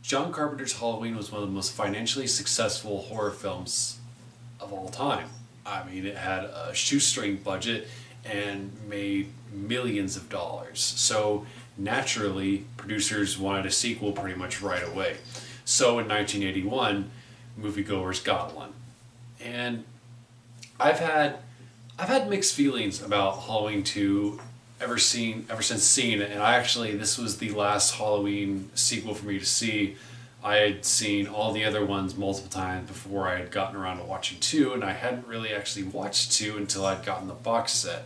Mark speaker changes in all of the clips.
Speaker 1: John Carpenter's Halloween was one of the most financially successful horror films of all time. I mean, it had a shoestring budget and made millions of dollars. So naturally, producers wanted a sequel pretty much right away. So in 1981, moviegoers got one. And I've had I've had mixed feelings about Halloween 2 ever since seeing it, and this was the last Halloween sequel for me to see. I had seen all the other ones multiple times before I had gotten around to watching 2, and I hadn't really actually watched 2 until I'd gotten the box set.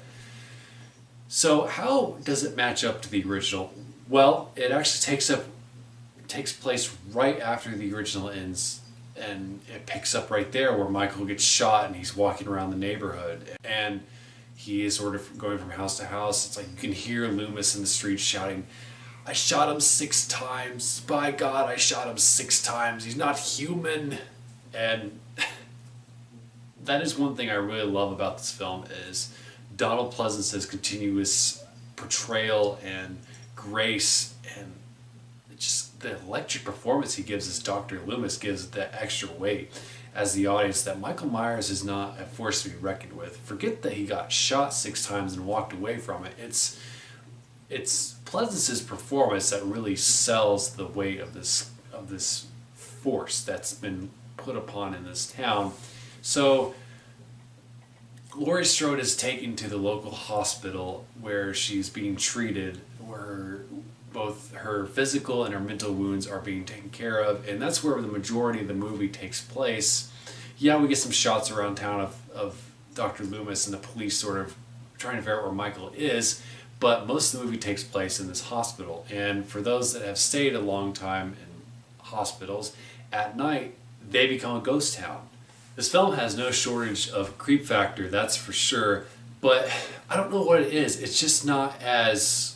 Speaker 1: So how does it match up to the original? Well, it actually takes place right after the original ends, and it picks up right there where Michael gets shot and he's walking around the neighborhood, and he is sort of going from house to house. It's like you can hear Loomis in the street shouting, "I shot him 6 times. By God, I shot him 6 times. He's not human." And that is one thing I really love about this film is Donald Pleasance's continuous portrayal and grace, and just the electric performance he gives as Dr. Loomis gives that extra weight as the audience that Michael Myers is not a force to be reckoned with. Forget that he got shot 6 times and walked away from it. It's Pleasance's performance that really sells the weight of this force that's been put upon in this town. So Laurie Strode is taken to the local hospital where she's being treated, where both her physical and her mental wounds are being taken care of, and that's where the majority of the movie takes place. Yeah, we get some shots around town of Dr. Loomis and the police sort of trying to figure out where Michael is, but most of the movie takes place in this hospital. And for those that have stayed a long time in hospitals, at night they become a ghost town. This film has no shortage of creep factor, that's for sure, but I don't know what it is. It's just not as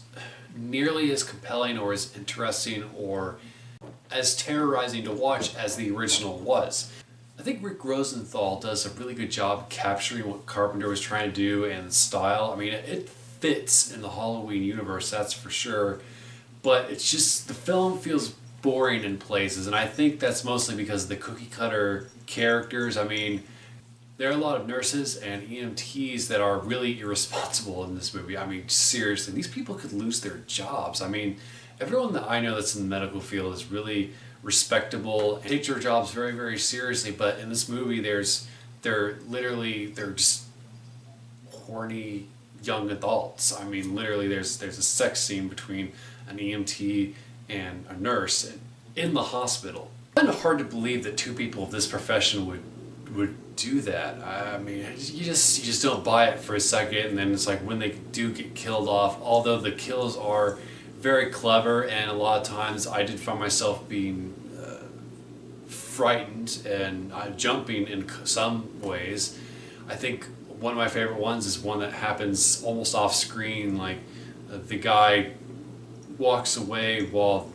Speaker 1: nearly as compelling or as interesting or as terrorizing to watch as the original was. I think Rick Rosenthal does a really good job capturing what Carpenter was trying to do and the style. I mean, it fits in the Halloween universe, that's for sure, but it's just, the film feels boring in places, and I think that's mostly because of the cookie cutter characters. I mean, there are a lot of nurses and EMTs that are really irresponsible in this movie. I mean, seriously, these people could lose their jobs. I mean, everyone that I know that's in the medical field is really respectable and take their jobs very, very seriously. But in this movie, they're just horny young adults. I mean, literally, there's a sex scene between an EMT and a nurse in the hospital. It's kind of hard to believe that two people of this profession would do that. I mean, you just don't buy it for a second, and then it's like when they do get killed off, although the kills are very clever, and a lot of times I did find myself being frightened and jumping in some ways. I think one of my favorite ones is one that happens almost off screen, like the guy walks away while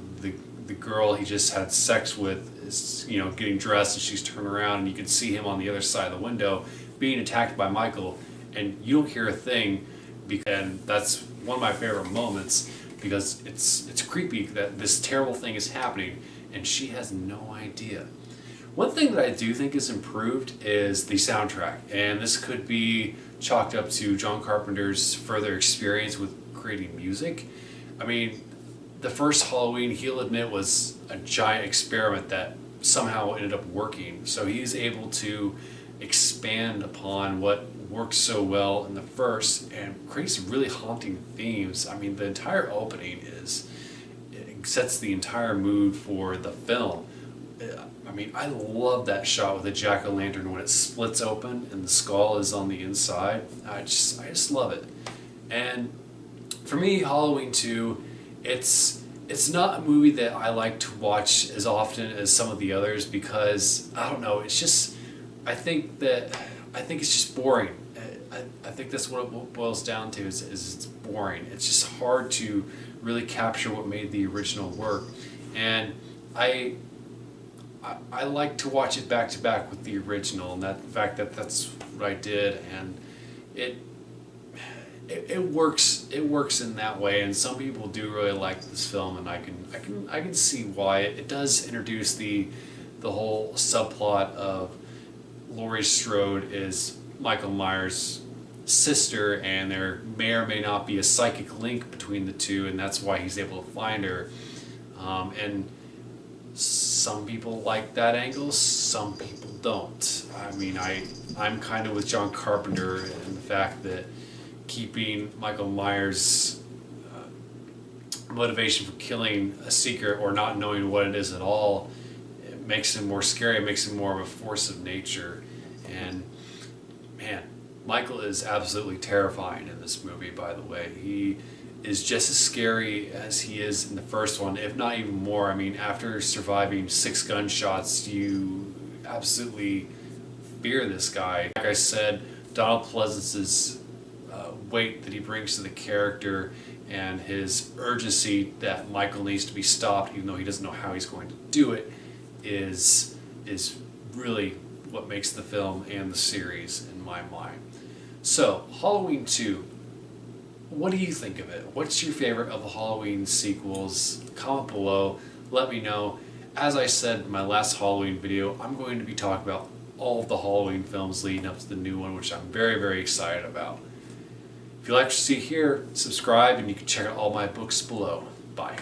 Speaker 1: the girl he just had sex with is, getting dressed, and she's turned around and you can see him on the other side of the window being attacked by Michael, and you don't hear a thing, and that's one of my favorite moments because it's creepy that this terrible thing is happening and she has no idea. One thing that I do think is improved is the soundtrack, and this could be chalked up to John Carpenter's further experience with creating music. I mean, the first Halloween, he'll admit, was a giant experiment that somehow ended up working. So he's able to expand upon what worked so well in the first and create some really haunting themes. I mean, the entire opening it sets the entire mood for the film. I mean, I love that shot with the jack-o'-lantern when it splits open and the skull is on the inside. I just love it. And for me, Halloween 2, it's not a movie that I like to watch as often as some of the others because, I don't know, it's just, I think it's just boring. I think that's what it boils down to is it's boring. It's just hard to really capture what made the original work. And I like to watch it back to back with the original, and the fact that that's what I did, and it works. It works in that way, and some people do really like this film, and I can see why. It does introduce the whole subplot of Laurie Strode is Michael Myers' sister, and there may or may not be a psychic link between the two, and that's why he's able to find her. And some people like that angle, some people don't. I mean, I'm kind of with John Carpenter in the fact that keeping Michael Myers' motivation for killing a secret or not knowing what it is at all, it makes him more scary, it makes him more of a force of nature. And man, Michael is absolutely terrifying in this movie, by the way. He is just as scary as he is in the first one, if not even more. I mean, after surviving 6 gunshots, you absolutely fear this guy. Like I said, Donald Pleasence's weight that he brings to the character and his urgency that Michael needs to be stopped, even though he doesn't know how he's going to do it, is really what makes the film and the series in my mind. So, Halloween 2. What do you think of it? What's your favorite of the Halloween sequels? Comment below. Let me know. As I said in my last Halloween video, I'm going to be talking about all of the Halloween films leading up to the new one, which I'm very, very excited about. If you like what you see here, subscribe, and you can check out all my books below. Bye.